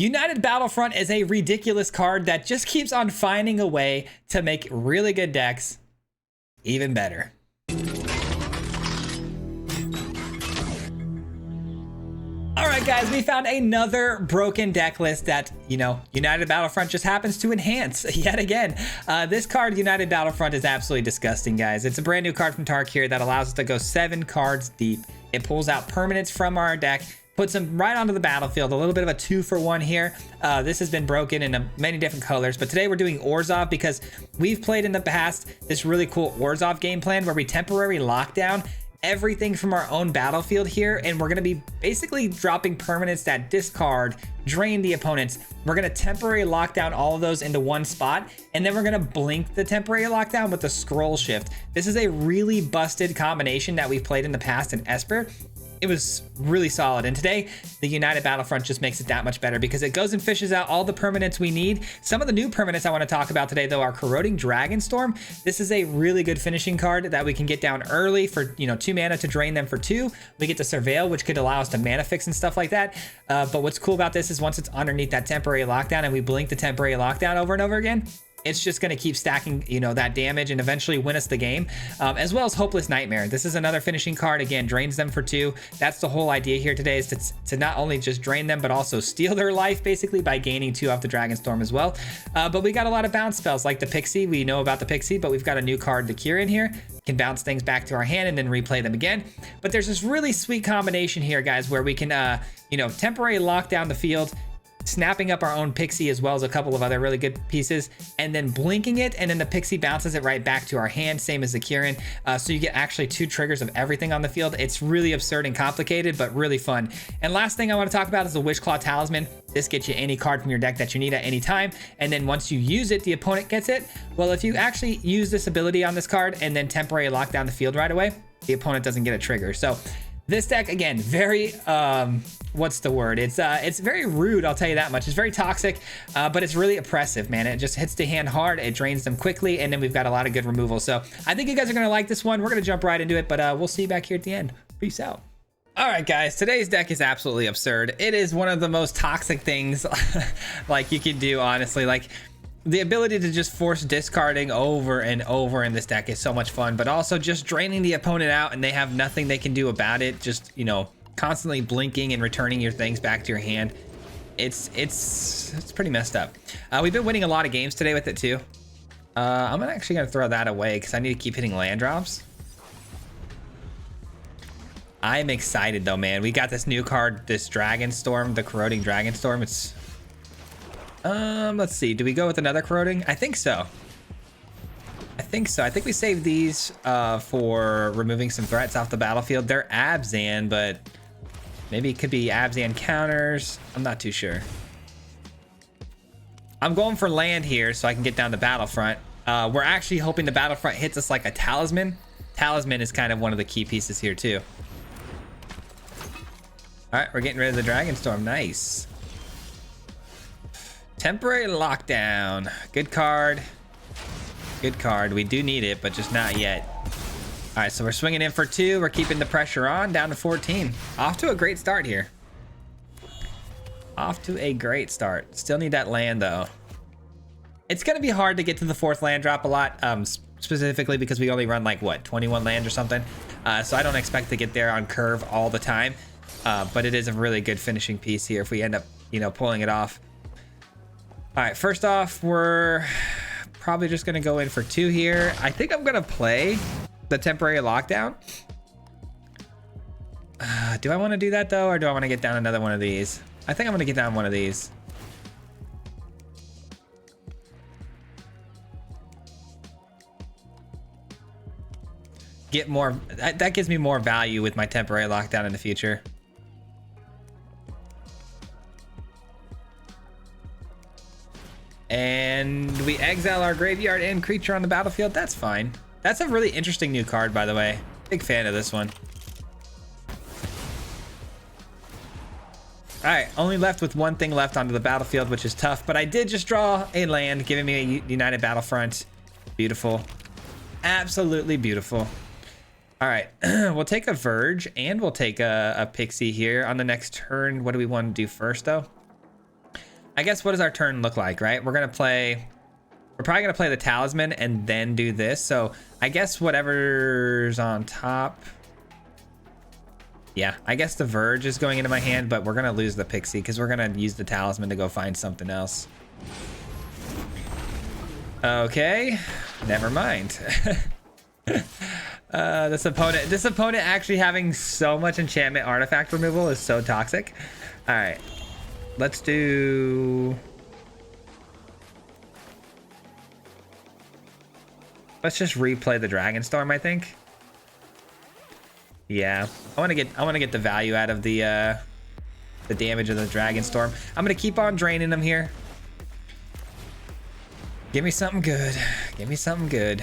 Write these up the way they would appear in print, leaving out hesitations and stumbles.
United Battlefront is a ridiculous card that just keeps on finding a way to make really good decks even better. All right, guys, we found another broken deck list that, United Battlefront just happens to enhance yet again. This card, United Battlefront, is absolutely disgusting, guys. It's a brand new card from Tark here that allows us to go 7 cards deep. It pulls out permanents from our deck, puts them right onto the battlefield. A little bit of a 2-for-1 here. This has been broken in many different colors, but today we're doing Orzhov because we've played in the past this really cool Orzhov game plan where we temporary lock down everything from our own battlefield here, and we're going to be basically dropping permanents that discard, drain the opponents. We're going to temporary lock down all of those into one spot, and then we're going to blink the temporary lockdown with the scroll shift. This is a really busted combination that we've played in the past in Esper. It was really solid, and today the United Battlefront just makes it that much better because it goes and fishes out all the permanents we need. Some of the new permanents I want to talk about today, though, are Corroding Dragonstorm. This is a really good finishing card that we can get down early for 2 mana to drain them for 2. We get to Surveil, which could allow us to mana fix and stuff like that. But what's cool about this is once it's underneath that temporary lockdown and we blink the temporary lockdown over and over again, it's just going to keep stacking, that damage and eventually win us the game, as well as Hopeless Nightmare. This is another finishing card. Again, drains them for 2. That's the whole idea here today, is to not only just drain them, but also steal their life, basically, by gaining 2 off the Dragonstorm as well. But we got a lot of bounce spells, like the Pixie. We know about the Pixie, but we've got a new card, the Kieran here. Can bounce things back to our hand and then replay them again. But there's this really sweet combination here, guys, where we can, temporarily lock down the field, snapping up our own Pixie as well as a couple of other really good pieces, and then blinking it, and then the Pixie bounces it right back to our hand, same as the Kieran. So you get actually 2 triggers of everything on the field. It's really absurd and complicated, but really fun. And last thing I want to talk about is the Wishclaw Talisman. This gets you any card from your deck that you need at any time, and then once you use it, the opponent gets it. Well, if you actually use this ability on this card and then temporarily lock down the field right away, the opponent doesn't get a trigger. So this deck, again, very, what's the word? It's very rude, I'll tell you that much. It's very toxic, but it's really oppressive, man. It just hits the hand hard, it drains them quickly, and then we've got a lot of good removal. So I think you guys are going to like this one. We're going to jump right into it, but we'll see you back here at the end. Peace out. All right, guys, today's deck is absolutely absurd. It is one of the most toxic things like you can do, honestly. Like, the ability to just force discarding over and over in this deck is so much fun, but also just draining the opponent out and they have nothing they can do about it. Just, constantly blinking and returning your things back to your hand. It's pretty messed up. We've been winning a lot of games today with it too. I'm actually gonna throw that away because I need to keep hitting land drops. I'm excited though, man. We got this new card, this Dragonstorm, the Corroding Dragonstorm. It's let's see, do we go with another Corroding? I think so. I think we saved these for removing some threats off the battlefield. They're Abzan, but maybe it could be Abzan counters. I'm not too sure. I'm going for land here so I can get down the battlefront. We're actually hoping the battlefront hits us like a Talisman. Talisman is kind of one of the key pieces here too. All right, we're getting rid of the Dragonstorm. Nice. Temporary lockdown. Good card. Good card. We do need it, but just not yet. All right, so we're swinging in for 2. We're keeping the pressure on, down to 14. Off to a great start here. Off to a great start. Still need that land, though. It's going to be hard to get to the 4th land drop a lot, specifically because we only run, like, what, 21 land or something? So I don't expect to get there on curve all the time. But it is a really good finishing piece here if we end up, pulling it off. All right, first off, we're probably just going to go in for 2 here. I think I'm going to play the temporary lockdown. Do I want to do that, though, or do I want to get down another one of these? I think I'm going to get down one of these. Get more... That gives me more value with my temporary lockdown in the future. And we exile our graveyard and creature on the battlefield. That's fine. That's a really interesting new card, by the way. Big fan of this one. All right, only left with 1 thing left onto the battlefield, which is tough. But I did just draw a land, giving me a United Battlefront. Beautiful. Absolutely beautiful. All right, we'll take a Verge and we'll take a Pixie here on the next turn. What do we want to do first, though? I guess what does our turn look like, right? We're probably gonna play the talisman and then do this. So I guess whatever's on top. Yeah, I guess the Verge is going into my hand, but we're gonna lose the Pixie because we're gonna use the talisman to go find something else. Okay, never mind. This opponent actually having so much enchantment artifact removal is so toxic. All right, let's just replay the Dragon Storm, I think. Yeah, I want to get the value out of the damage of the Dragon Storm. I'm gonna keep on draining them here. Give me something good. Give me something good.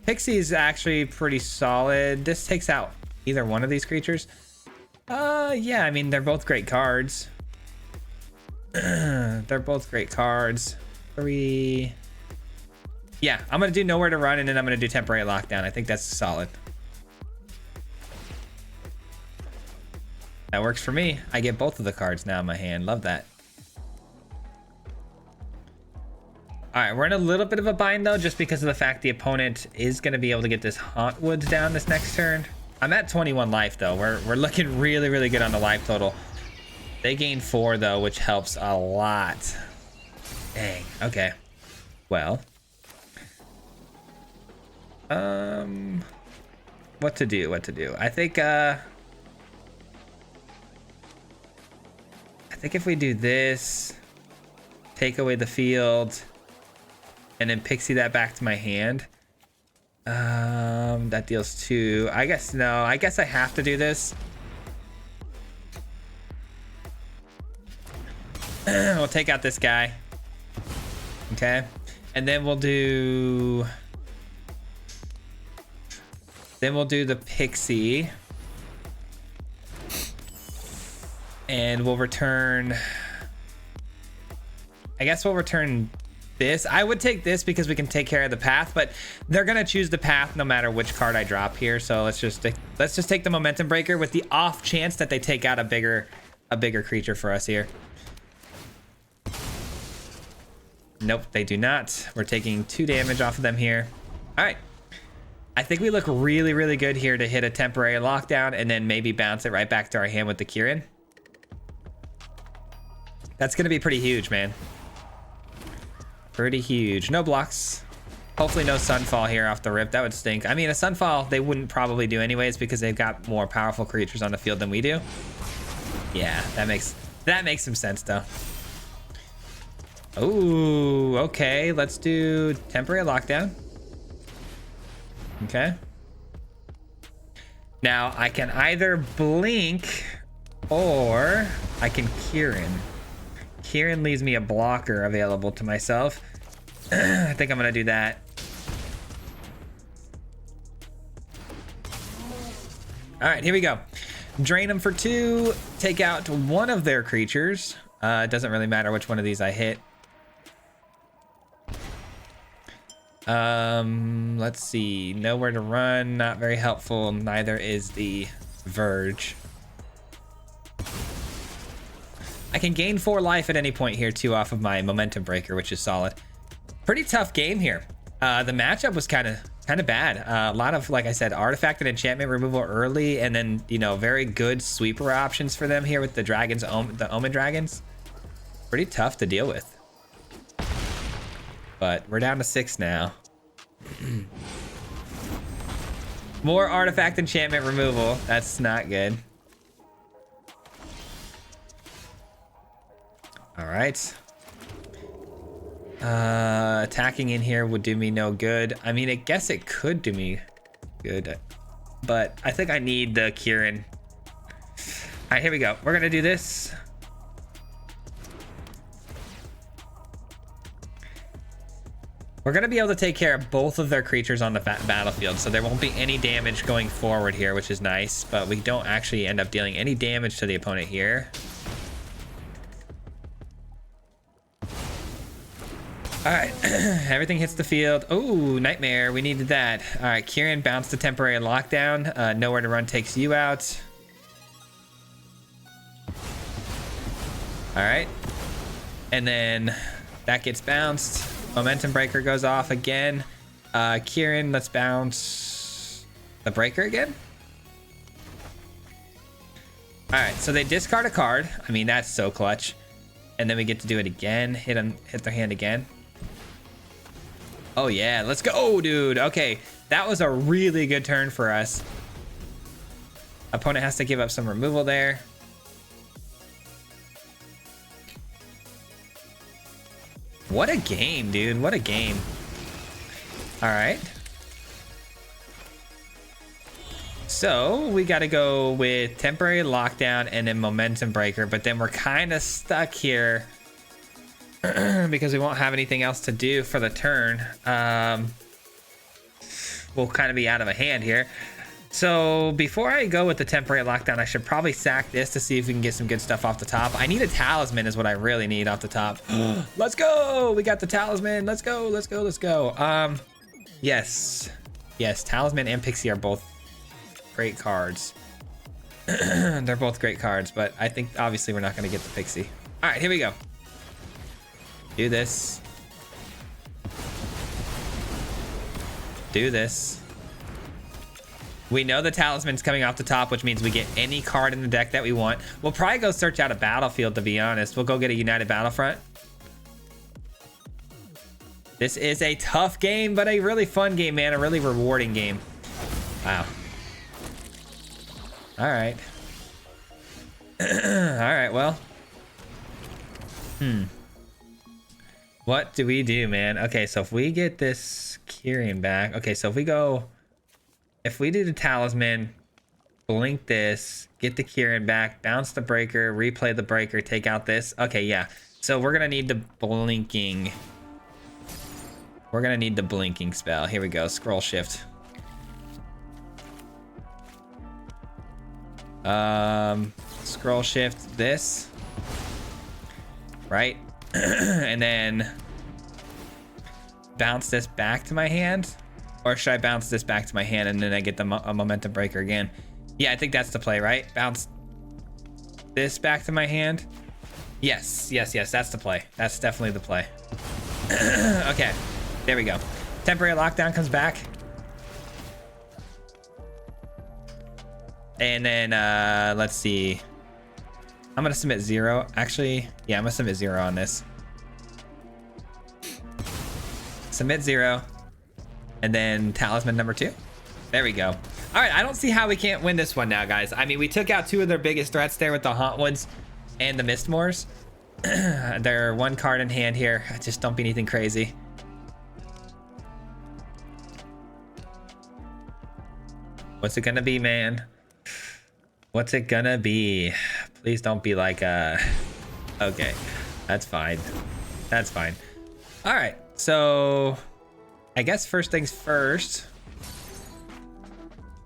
Pixie is actually pretty solid. This takes out either one of these creatures. Yeah, I mean, they're both great cards. They're both great cards. 3. Yeah, I'm gonna do Nowhere to Run, and then I'm gonna do Temporary Lockdown. I think that's solid. That works for me. I get both of the cards now in my hand. Love that. All right, we're in a little bit of a bind though, just because of the fact the opponent is going to be able to get this Haunt Woods down this next turn. I'm at 21 life though. We're looking really, really good on the life total. They gain 4 though, which helps a lot. Dang. Okay. Well. What to do? What to do? I think if we do this, take away the field, and then Pixie that back to my hand. That deals 2. I guess no. I guess I have to do this. We'll take out this guy. Okay, and then we'll do. Then we'll do the Pixie. And we'll return. I guess we'll return this. I would take this because we can take care of the path, but they're gonna choose the path no matter which card I drop here. So let's just take the Momentum Breaker with the off chance that they take out a bigger creature for us here. Nope, they do not. We're taking 2 damage off of them here. All right. I think we look really, really good here to hit a Temporary Lockdown and then maybe bounce it right back to our hand with the Kieran. That's gonna be pretty huge, man. Pretty huge. No blocks. Hopefully no Sunfall here off the rip. That would stink. I mean, a Sunfall they wouldn't probably do anyways because they've got more powerful creatures on the field than we do. Yeah, that makes some sense though. Ooh, okay. Let's do Temporary Lockdown. Okay. Now I can either blink or I can Kieran. Kieran leaves me a blocker available to myself. I think I'm gonna do that. All right, here we go. Drain them for 2, take out one of their creatures. It doesn't really matter which one of these I hit. Let's see. Nowhere to Run, not very helpful. Neither is the Verge. I can gain 4 life at any point here too off of my Momentum Breaker, which is solid. Pretty tough game here. The matchup was kind of bad. A lot of, like I said, artifact and enchantment removal early, and then, you know, very good sweeper options for them here with the dragons, the Omen Dragons. Pretty tough to deal with. But we're down to 6 now. More artifact enchantment removal. That's not good. All right. Attacking in here would do me no good. I mean, I guess it could do me good, but I think I need the Kieran. All right, here we go. We're gonna do this. We're gonna be able to take care of both of their creatures on the battlefield, so there won't be any damage going forward here, which is nice, but we don't actually end up dealing any damage to the opponent here. All right, everything hits the field. Oh, Nightmare, we needed that. All right, Kieran bounced the Temporary Lockdown. Nowhere to Run takes you out. All All right. And then that gets bounced. Momentum breaker goes off again. Kieran, let's bounce the breaker again. All right, so they discard a card. I mean, that's so clutch. And then we get to do it again. Hit their hand again. Oh yeah, let's go, dude. Okay, that was a really good turn for us. Opponent has to give up some removal there. What a game, dude. What a game. All right. So we got to go with temporary lockdown and then momentum breaker, but then we're kind of stuck here because we won't have anything else to do for the turn. We'll kind of be out of a hand here. So before I go with the temporary lockdown, I should probably sack this to see if we can get some good stuff off the top. I need a talisman is what I really need off the top. Let's go. We got the talisman. Let's go. Let's go. Let's go. Yes. Yes. Talisman and Pixie are both great cards. They're both great cards, but I think obviously we're not going to get the Pixie. All right, here we go. Do this. Do this. We know the talisman's coming off the top, which means we get any card in the deck that we want. We'll probably go search out a battlefield, to be honest. We'll go get a United Battlefront. This is a tough game, but a really fun game, man. A really rewarding game. Wow. All right. All right, well. What do we do, man? Okay, so if we get this Kyrian back. Okay, so if we go... If we do the talisman, blink this, get the Kyrian back, bounce the breaker, replay the breaker, take out this. Okay, yeah. So we're gonna need the blinking. We're gonna need the blinking spell. Here we go. Scroll shift. Scroll shift this. Right? And then bounce this back to my hand. Or should I bounce this back to my hand and then I get the momentum breaker again? Yeah, I think that's the play, right? Bounce this back to my hand. Yes, yes, yes, that's the play. That's definitely the play. Okay, there we go. Temporary lockdown comes back. And then, let's see. I'm gonna submit 0. Actually, yeah, I'm gonna submit 0 on this. Submit 0. And then talisman number 2. There we go. All right, I don't see how we can't win this one now, guys. I mean, we took out 2 of their biggest threats there with the Hauntwoods and the Mistmoors. They're 1 card in hand here. Just don't be anything crazy. What's it gonna be, man? What's it gonna be? Please don't be like okay, that's fine. That's fine. All right, so I guess first things first.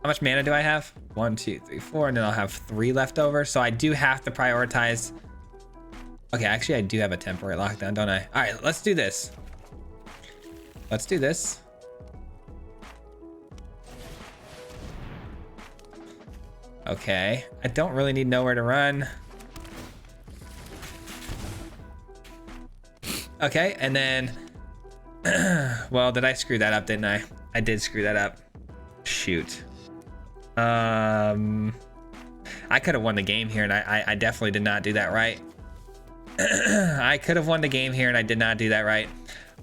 How much mana do I have? 1, 2, 3, 4, and then I'll have 3 left over. So I do have to prioritize. Okay, actually I do have a temporary lockdown, don't I? All right, let's do this. Let's do this. Okay, I don't really need nowhere to run. Okay, and then, well, did I screw that up, didn't I? I did screw that up. Shoot. I could have won the game here, and I definitely did not do that right. I could have won the game here, and I did not do that right.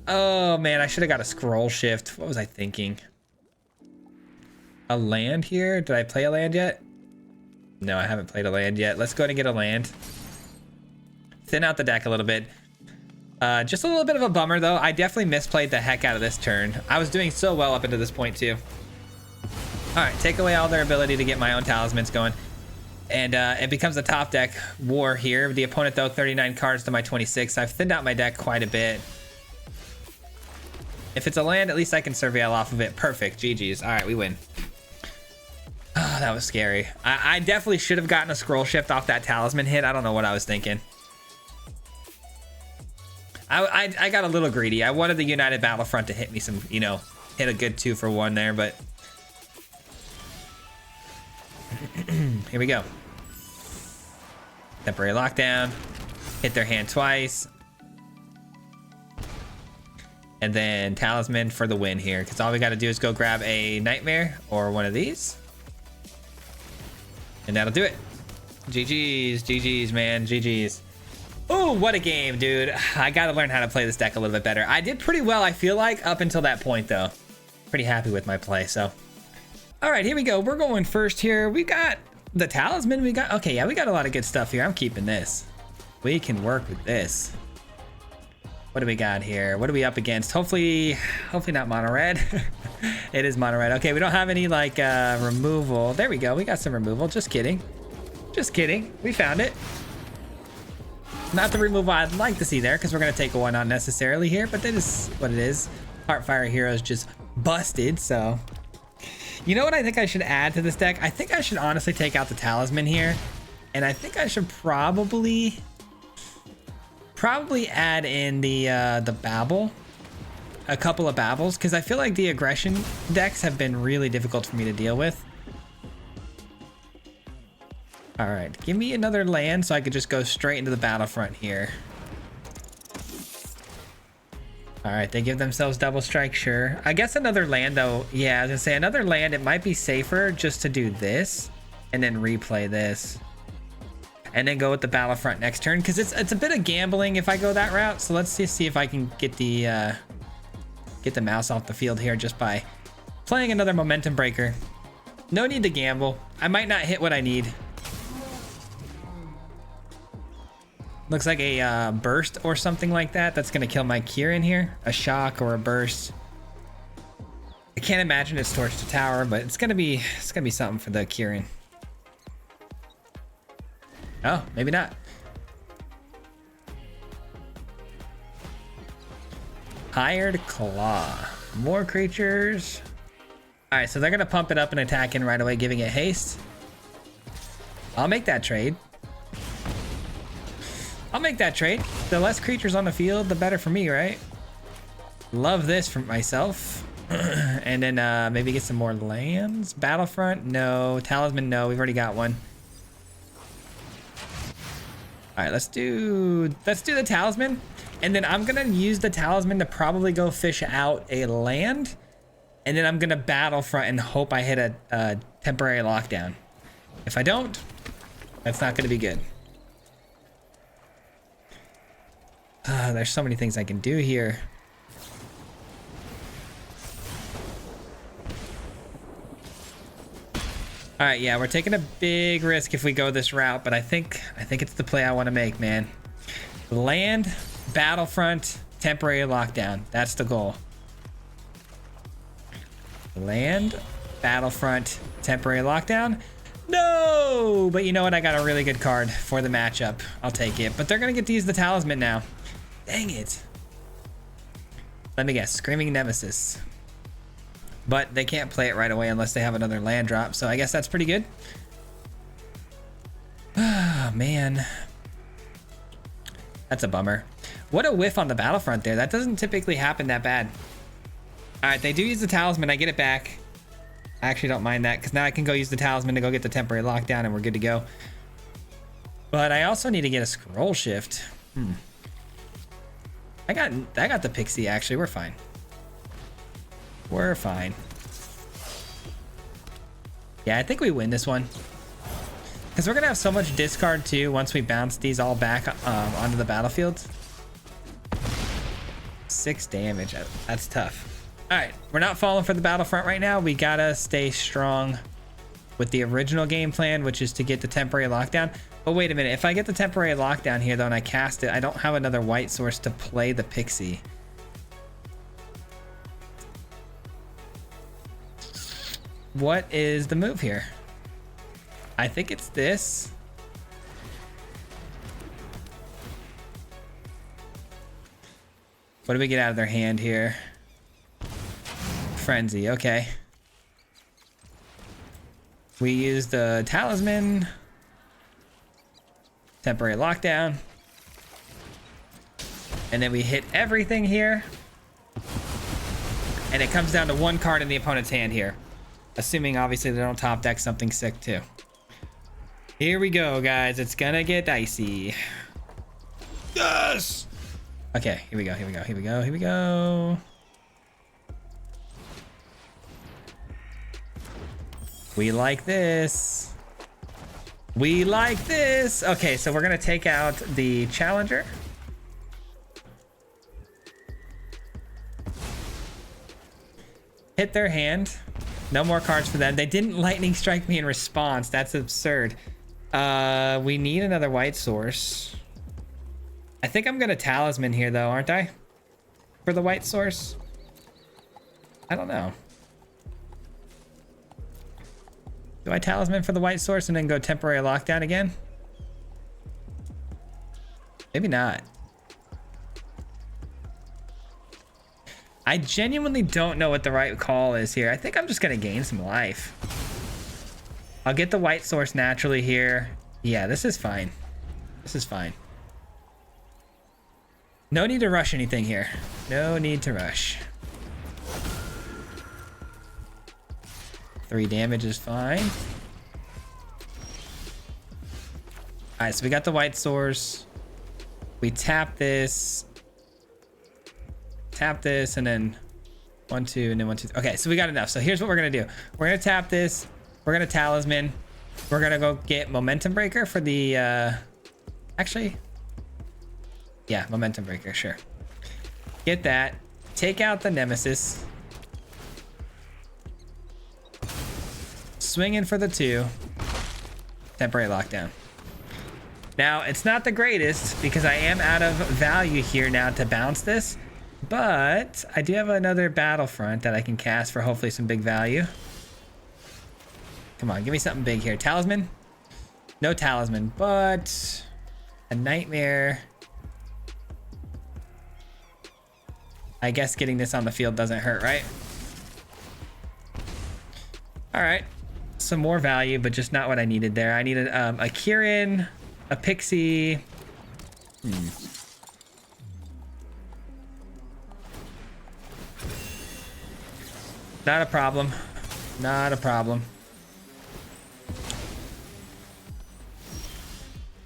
Oh, man, I should have got a scroll shift. What was I thinking? A land here? Did I play a land yet? No, I haven't played a land yet. Let's go ahead and get a land. Thin out the deck a little bit. Just a little bit of a bummer, though. I definitely misplayed the heck out of this turn. I was doing so well up into this point, too. All right, take away all their ability to get my own talismans going. And it becomes a top deck war here. The opponent, though, 39 cards to my 26. I've thinned out my deck quite a bit. If it's a land, at least I can surveil off of it. Perfect. GG's. All right, we win. Oh, that was scary. I definitely should have gotten a scroll shift off that talisman hit. I don't know what I was thinking. I got a little greedy. I wanted the United Battlefront to hit me some, you know, hit a good 2 for 1 there, but here we go. Temporary lockdown. Hit their hand twice. And then Talisman for the win here, because all we got to do is go grab a Nightmare or one of these. And that'll do it. GG's, GG's, man, GG's. Oh, what a game, dude. I got to learn how to play this deck a little bit better. I did pretty well, I feel like, up until that point, though. Pretty happy with my play, so. All right, here we go. We're going first here. We got the Talisman. We got, okay, yeah, we got a lot of good stuff here. I'm keeping this. We can work with this. What do we got here? What are we up against? Hopefully not mono red. It is mono red. Okay, we don't have any like removal. There we go. We got some removal. Just kidding. Just kidding. We found it. Not the removal I'd like to see there, because we're gonna take one unnecessarily here, but that is what it is. Heartfire Hero's just busted, so. You know what I think I should add to this deck? I think I should honestly take out the Talisman here, and I think I should probably add in the Babble, a couple of Babbles, because I feel like the aggression decks have been really difficult for me to deal with. All right, give me another land so I could just go straight into the battlefront here. All right, they give themselves double strike, sure. I guess another land though, yeah, I was gonna say another land, it might be safer just to do this and then replay this. And then go with the battlefront next turn, because it's a bit of gambling if I go that route. So let's just see if I can get the mouse off the field here just by playing another momentum breaker. No need to gamble. I might not hit what I need. Looks like a burst or something like that. That's gonna kill my Kieran here. A shock or a burst. I can't imagine it's Torch to Tower, but it's gonna be something for the Kieran. Oh, maybe not. Hired Claw. More creatures. All right, so they're gonna pump it up and attack in right away, giving it haste. I'll make that trade. I'll make that trade. The less creatures on the field, the better for me, right? Love this for myself. And then maybe get some more lands. Battlefront, no. Talisman, no. We've already got one. All right, let's do the Talisman, and then I'm gonna use the Talisman to probably go fish out a land, and then I'm gonna Battlefront and hope I hit a temporary lockdown. If I don't, that's not gonna be good. There's so many things I can do here. All right, yeah, we're taking a big risk if we go this route, but I think it's the play I want to make, man. Land, Battlefront, temporary lockdown. That's the goal. Land, Battlefront, temporary lockdown. No, but you know what? I got a really good card for the matchup. I'll take it. But they're gonna get to use the Talisman now. Dang it. Let me guess, Screaming Nemesis. But they can't play it right away unless they have another land drop, so I guess that's pretty good. Ah, man. That's a bummer. What a whiff on the Battlefront there. That doesn't typically happen that bad. All right, they do use the Talisman. I get it back. I actually don't mind that, because now I can go use the Talisman to go get the temporary lockdown, and we're good to go. But I also need to get a Scroll Shift. I got the Pixie, actually. We're fine. We're fine. Yeah, I think we win this one. Because we're going to have so much discard, too, once we bounce these all back onto the battlefield. 6 damage. That's tough. All right, we're not falling for the Battlefront right now. We got to stay strong with the original game plan, which is to get the temporary lockdown. But wait a minute. If I get the temporary lockdown here, though, and I cast it, I don't have another white source to play the Pixie. What is the move here? I think it's this. What do we get out of their hand here? Frenzy, okay. We use the Talisman. Temporary lockdown. And then we hit everything here. And it comes down to one card in the opponent's hand here. Assuming, obviously, they don't top deck something sick, too. Here we go, guys. It's gonna get dicey. Yes. Okay, here we go. Here we go. We like this. We like this. Okay, so we're gonna take out the challenger. Hit their hand. No more cards for them. They didn't lightning strike me in response. That's absurd. We need another white source. I think I'm gonna talisman here though, aren't I? For the white source? I don't know. Do I talisman for the white source and then go temporary lockdown again? Maybe not. I genuinely don't know what the right call is here. I think I'm just gonna gain some life. I'll get the white source naturally here. Yeah, this is fine. This is fine. No need to rush anything here. No need to rush. 3 damage is fine. All right, so we got the white source. We tap this, and then 1, 2, and then 1, 2. Okay, so we got enough. So here's what we're gonna do. We're gonna tap this. We're gonna talisman. We're gonna go get momentum breaker for the. Actually, yeah, momentum breaker. Sure. Get that. Take out the nemesis. Swing in for the 2. Temporary lockdown. Now, it's not the greatest because I am out of value here now to bounce this, but I do have another Battlefront that I can cast for hopefully some big value. Come on, give me something big here. Talisman? No talisman, but a nightmare. I guess getting this on the field doesn't hurt, right? All right. Some more value, but just not what I needed there. I needed a Kieran, a Pixie. Not a problem. Not a problem.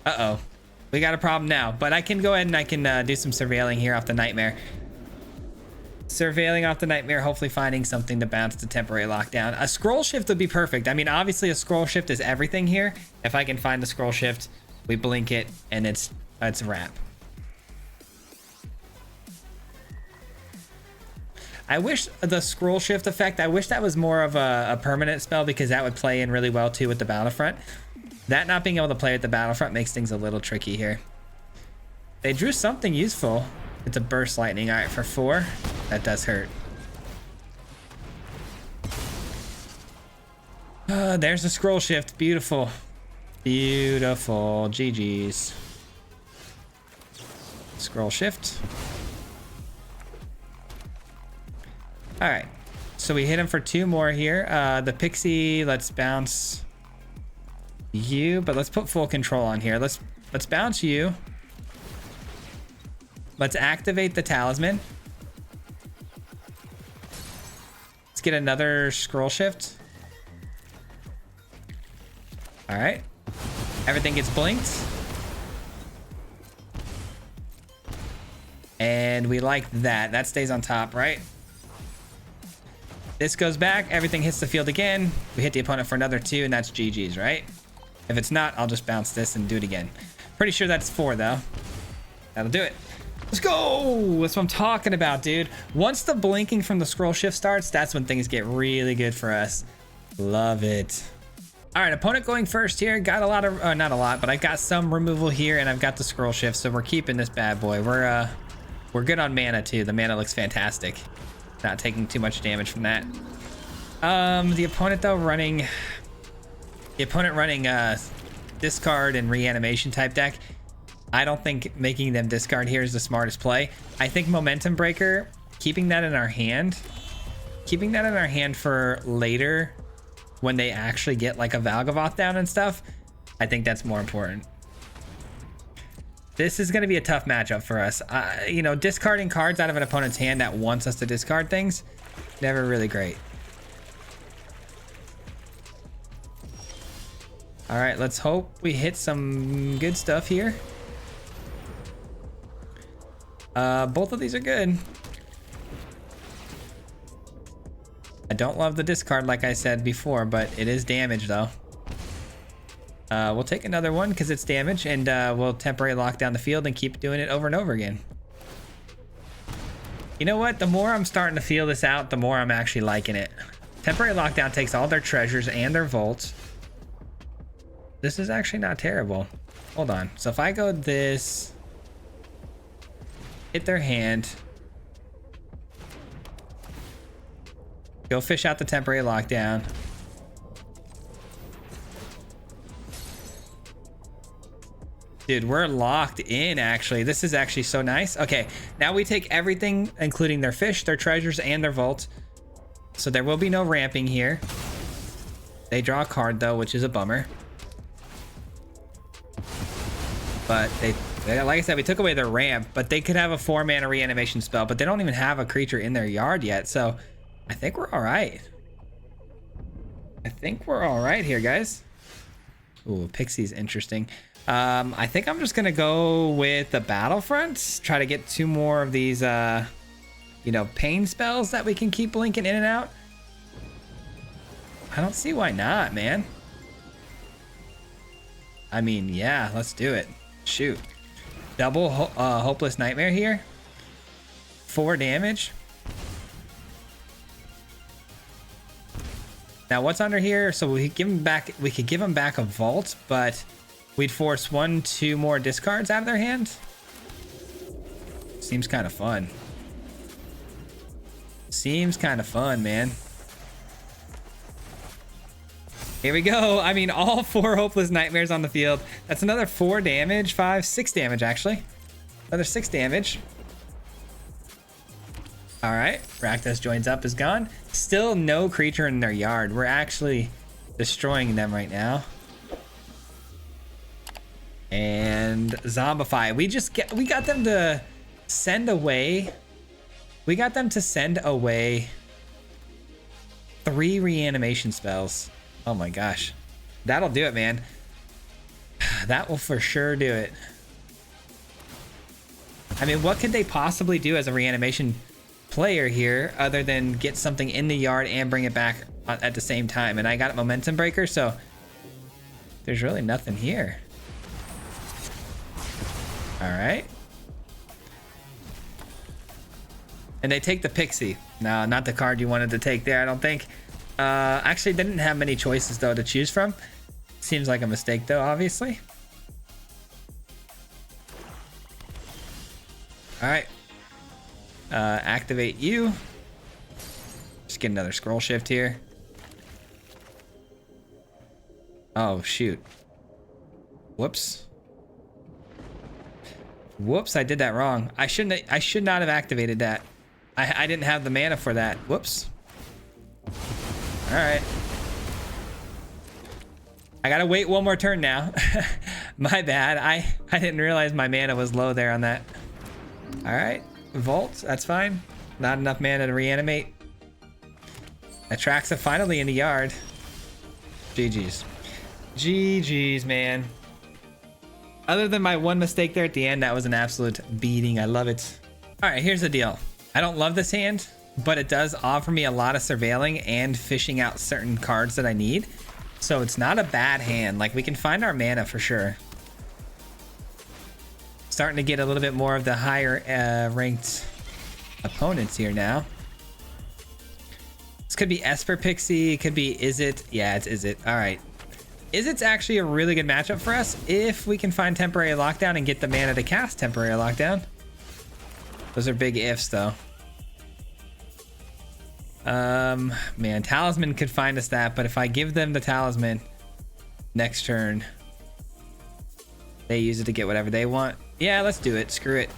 Uh-oh. We got a problem now, but I can go ahead and I can do some surveilling here off the nightmare. Surveilling off the nightmare, hopefully finding something to bounce the temporary lockdown. A scroll shift would be perfect. I mean, obviously a scroll shift is everything here. If I can find the scroll shift, we blink it and it's a wrap. I wish the scroll shift effect, I wish that was more of a permanent spell because that would play in really well too with the Battlefront. That not being able to play with the Battlefront makes things a little tricky here. They drew something useful. It's a burst lightning. All right, for 4, that does hurt. There's the scroll shift. Beautiful. Beautiful. GG's. Scroll shift. All right, so we hit him for 2 more here. The Pixie, let's bounce you, but let's put full control on here. Let's bounce you. Let's activate the talisman. Let's get another scroll shift. All right, everything gets blinked. And we like that. That stays on top, right? This goes back, everything hits the field again. We hit the opponent for another 2, and that's GG's, right? If it's not, I'll just bounce this and do it again. Pretty sure that's 4, though. That'll do it. Let's go! That's what I'm talking about, dude. Once the blinking from the scroll shift starts, that's when things get really good for us. Love it. All right, opponent going first here. Got a lot of, not a lot, but I got some removal here, and I've got the scroll shift, so we're keeping this bad boy. We're good on mana, too. The mana looks fantastic. Not taking too much damage from that. The opponent though running discard and reanimation type deck. I don't think making them discard here is the smartest play. I think momentum breaker, keeping that in our hand for later when they actually get like a Valgavoth down and stuff. I think that's more important. This is going to be a tough matchup for us. You know, discarding cards out of an opponent's hand that wants us to discard things, never really great. All right, let's hope we hit some good stuff here. Both of these are good. I don't love the discard like I said before, but it is damage though. We'll take another one because it's damage, and we'll temporary lock down the field and keep doing it over and over again. You know what? The more I'm starting to feel this out, the more I'm actually liking it. Temporary lockdown takes all their treasures and their vaults. This is actually not terrible. Hold on. So if I go this, hit their hand, go fish out the temporary lockdown. Dude, we're locked in, actually. This is actually so nice. Okay, now we take everything, including their fish, their treasures, and their vault. So there will be no ramping here. They draw a card, though, which is a bummer. But they like I said, we took away their ramp, but they could have a 4-mana reanimation spell, but they don't even have a creature in their yard yet, so I think we're all right. I think we're all right here, guys. Ooh, Pixie's interesting. I think I'm just gonna go with the Battlefront. Try to get 2 more of these, you know, pain spells that we can keep blinking in and out. I don't see why not, man. I mean, yeah, let's do it. Shoot. Double Hopeless Nightmare here. 4 damage. Now what's under here? So we give him back. We could give him back a vault, but we'd force 1-2 more discards out of their hand. Seems kind of fun. Seems kind of fun, man. Here we go. I mean, all 4 Hopeless Nightmares on the field. That's another 4 damage, 5, 6 damage, actually. Another 6 damage. All right, Rakdos joins up is gone. Still no creature in their yard. We're actually destroying them right now. And Zombify. We got them to send away. We got them to send away 3 reanimation spells. Oh my gosh. That'll do it, man. That will for sure do it. I mean, what could they possibly do as a reanimation player here other than get something in the yard and bring it back at the same time? And I got a momentum breaker, so there's really nothing here. All right. And they take the Pixie. No, not the card you wanted to take there, I don't think. Actually, they didn't have many choices, though, to choose from. Seems like a mistake, though, obviously. All right. Activate you. Just get another scroll shift here. Oh, shoot. Whoops. Whoops, I did that wrong. I should not have activated that. I didn't have the mana for that. Whoops. All right. I gotta wait 1 more turn now. My bad. I didn't realize my mana was low there on that. All right. Vault, that's fine. Not enough mana to reanimate. Atraxa finally in the yard. GG's. GG's, man. Other than my 1 mistake there at the end, that was an absolute beating. I love it. All right, here's the deal. I don't love this hand, but it does offer me a lot of surveilling and fishing out certain cards that I need. So it's not a bad hand. Like, we can find our mana for sure. Starting to get a little bit more of the higher ranked opponents here now. This could be Esper Pixie. It could be Izzet. Yeah, it's Izzet. All right. Izzet's actually a really good matchup for us if we can find Temporary Lockdown and get the mana to cast Temporary Lockdown. Those are big ifs, though. Man, Talisman could find us that, but if I give them the Talisman next turn, they use it to get whatever they want. Yeah, let's do it. Screw it.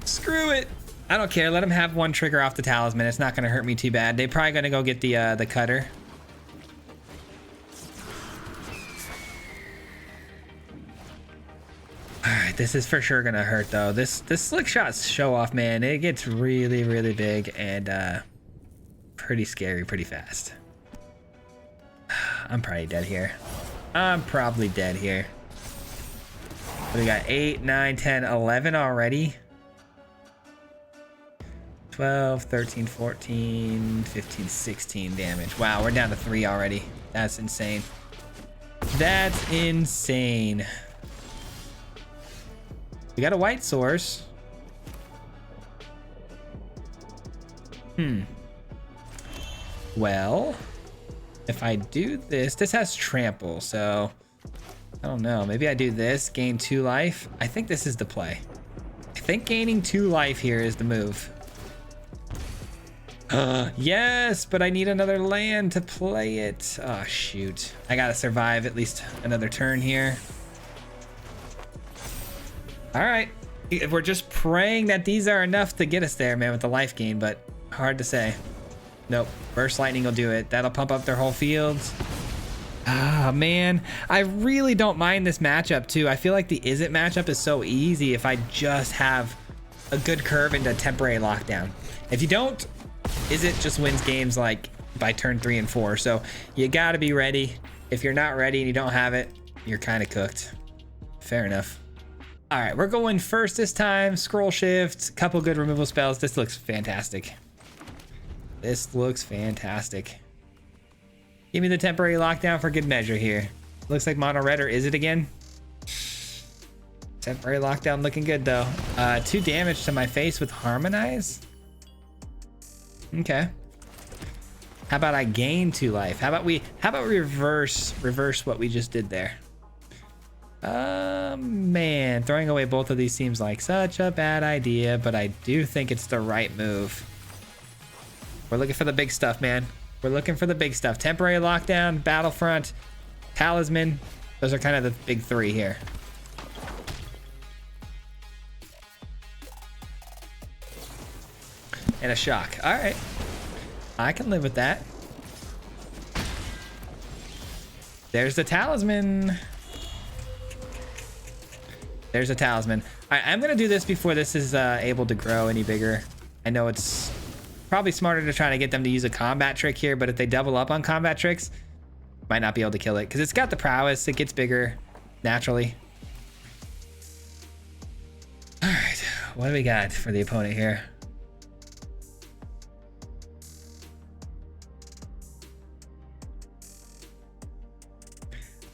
Screw it. I don't care. Let them have 1 trigger off the Talisman. It's not going to hurt me too bad. They're probably going to go get the cutter. All right, this is for sure going to hurt, though. This slick shot show off, man, it gets really, really big and pretty scary pretty fast. I'm probably dead here. I'm probably dead here. We got 8, 9, 10, 11 already. 12, 13, 14, 15, 16 damage. Wow, we're down to 3 already. That's insane. That's insane. We got a white source. Well, if I do this, this has trample, so I don't know. Maybe I do this, gain 2 life. I think this is the play. I think gaining 2 life here is the move. Yes, but I need another land to play it. Oh, shoot. I gotta survive at least another turn here. All right. We're just praying that these are enough to get us there, man, with the life gain, but hard to say. Nope. Burst lightning will do it. That'll pump up their whole fields. Ah, man. I really don't mind this matchup, too. I feel like the Is It matchup is so easy if I just have a good curve into temporary lockdown. If you don't, Is It just wins games like by turn 3 and 4. So you gotta be ready. If you're not ready and you don't have it, you're kind of cooked. Fair enough. All right, we're going first this time. Scroll shift, couple good removal spells. This looks fantastic. This looks fantastic. Give me the temporary lockdown for good measure here. Looks like mono red, or is it again? Temporary lockdown looking good though. 2 damage to my face with harmonize. Okay. How about I gain 2 life? How about we reverse what we just did there? Man, throwing away both of these seems like such a bad idea, but I do think it's the right move. We're looking for the big stuff, man. We're looking for the big stuff. Temporary lockdown, battlefront, talisman. Those are kind of the big 3 here. And a shock. All right. I can live with that. There's the talisman. There's a talisman. All right, I'm going to do this before this is able to grow any bigger. I know it's probably smarter to try to get them to use a combat trick here, but if they double up on combat tricks, might not be able to kill it because it's got the prowess. It gets bigger naturally. All right, what do we got for the opponent here?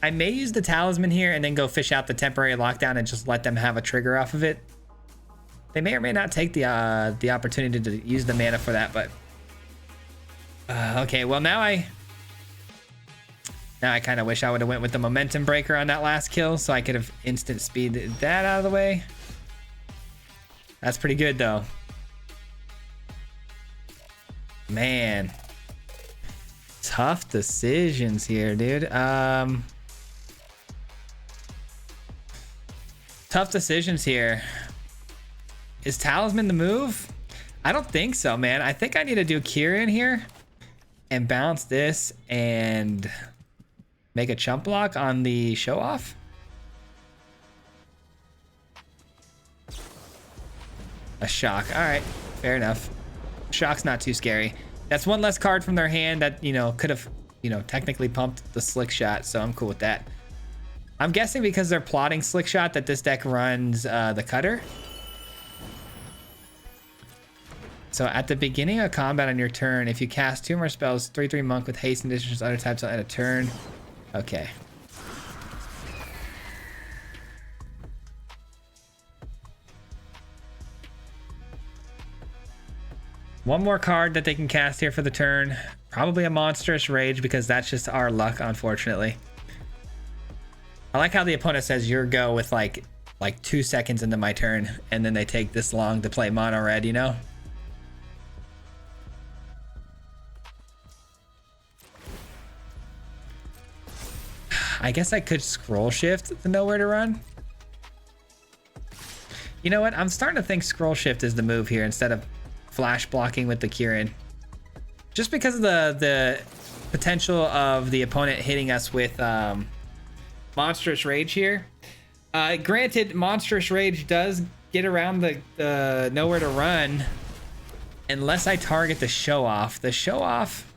I may use the talisman here and then go fish out the temporary lockdown and just let them have a trigger off of it. They may or may not take the opportunity to use the mana for that, but okay. Well, now I kind of wish I would have went with the momentum breaker on that last kill, so I could have instant speed that out of the way. That's pretty good though. Man, tough decisions here, dude. Tough decisions here. Is talisman the move? I don't think so, man. I think I need to do Kieran here and bounce this and make a chump block on the show off. A shock. All right, fair enough. Shock's not too scary. That's one less card from their hand that, you know, could have, you know, technically pumped the slick shot, so I'm cool with that. I'm guessing because they're plotting slick shot that this deck runs the cutter. So at the beginning of combat on your turn, if you cast 2 more spells, 3/3 monk with haste and additions other types on a turn. Okay. One more card that they can cast here for the turn. Probably a monstrous rage because that's just our luck, unfortunately. I like how the opponent says your go with like 2 seconds into my turn, and then they take this long to play mono red, you know? I guess I could scroll shift to know where to run. You know what? I'm starting to think scroll shift is the move here instead of flash blocking with the Kieran. Just because of the potential of the opponent hitting us with monstrous rage here. Granted, monstrous rage does get around the nowhere to run unless I target the show off. The show off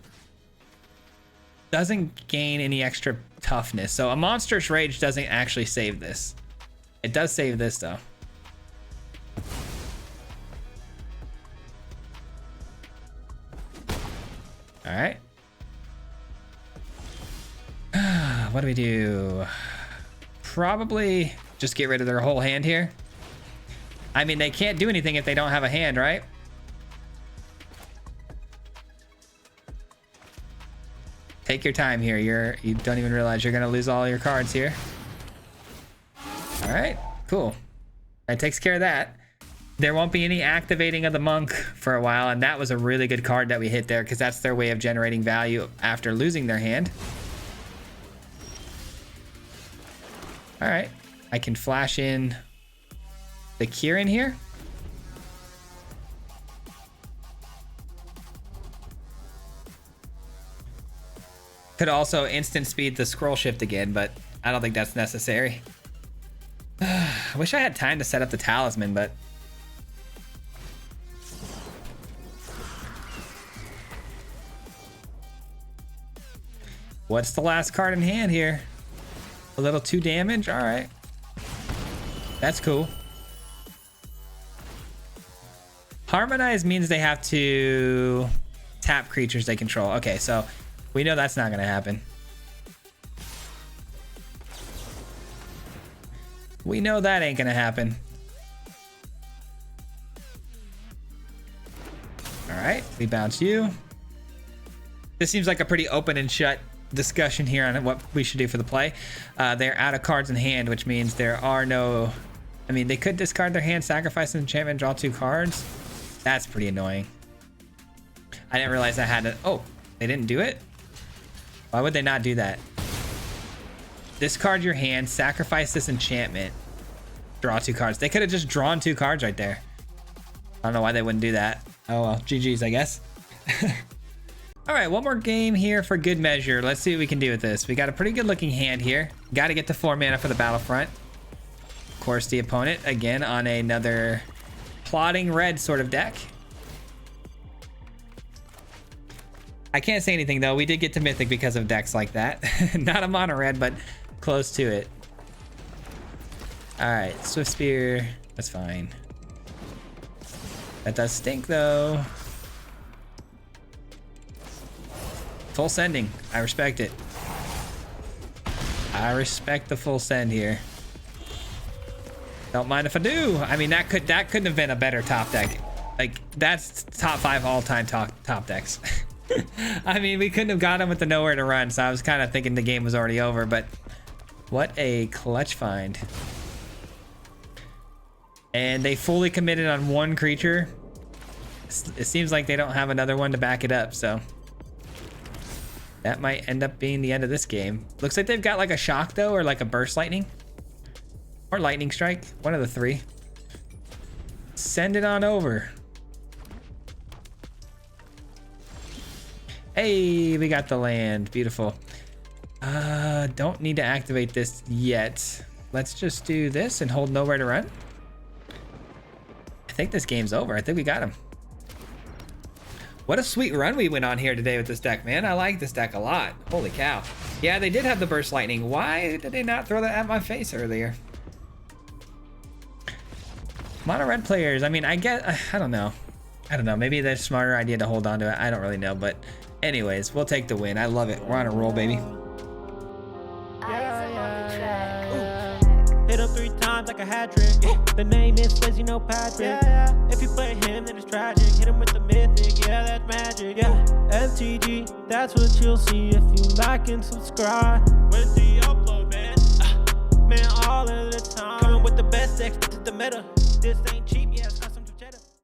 doesn't gain any extra toughness, so a monstrous rage doesn't actually save this. It does save this though. All right. What do we do? Probably just get rid of their whole hand here. I mean, they can't do anything if they don't have a hand, right? Take your time here. You don't even realize you're gonna lose all your cards here. All right, cool. That takes care of that. There won't be any activating of the monk for a while, and that was a really good card that we hit there because that's their way of generating value after losing their hand. All right, I can flash in the Kieran here. Could also instant speed the scroll shift again, but I don't think that's necessary. I wish I had time to set up the talisman, but what's the last card in hand here? A little 2 damage. All right, that's cool. Harmonize means they have to tap creatures they control. Okay, so we know that's not gonna happen. We know that ain't gonna happen. All right, we bounce you. This seems like a pretty open and shut discussion here on what we should do for the play. They're out of cards in hand, which means there are no... I mean, they could discard their hand, sacrifice an enchantment, draw 2 cards. That's pretty annoying. I didn't realize I had to... Oh, they didn't do it? Why would they not do that? Discard your hand, sacrifice this enchantment, draw 2 cards. They could have just drawn 2 cards right there. I don't know why they wouldn't do that. Oh well, GG's, I guess. All right, one more game here for good measure. Let's see what we can do with this. We got a pretty good looking hand here. Got to get to 4 mana for the battlefront. Of course, the opponent, again, on another plotting red sort of deck. I can't say anything, though. We did get to Mythic because of decks like that. Not a mono red, but close to it. All right, Swift Spear. That's fine. That does stink, though. Full sending. I respect it. I respect the full send here. Don't mind if I do. I mean, that couldn't have been a better top deck. Like, that's top 5 all-time top decks. I mean, we couldn't have got him with the nowhere to run, so I was kind of thinking the game was already over, but what a clutch find. And they fully committed on 1 creature. It seems like they don't have another one to back it up, so that might end up being the end of this game. Looks like they've got like a shock, though, or like a burst lightning. Or lightning strike, one of the 3. Send it on over. Hey, we got the land. Beautiful. Don't need to activate this yet. Let's just do this and hold nowhere to run. I think this game's over. I think we got him. What a sweet run we went on here today with this deck, man. I like this deck a lot. Holy cow. Yeah, they did have the burst lightning. Why did they not throw that at my face earlier? Mono red players, I mean, I don't know. Maybe they're a smarter idea to hold on to it. I don't really know, but anyways, we'll take the win. I love it. We're on a roll, baby. Hit him 3 times like a hat trick. The name is Swayze, no Patrick. If you play him, then it's tragic. Hit him with the mythic, yeah, that's magic. MTG, that's what you'll see if you like and subscribe. Where's the upload, man? Man, all of the time. Coming with the best decks, this is the meta. This ain't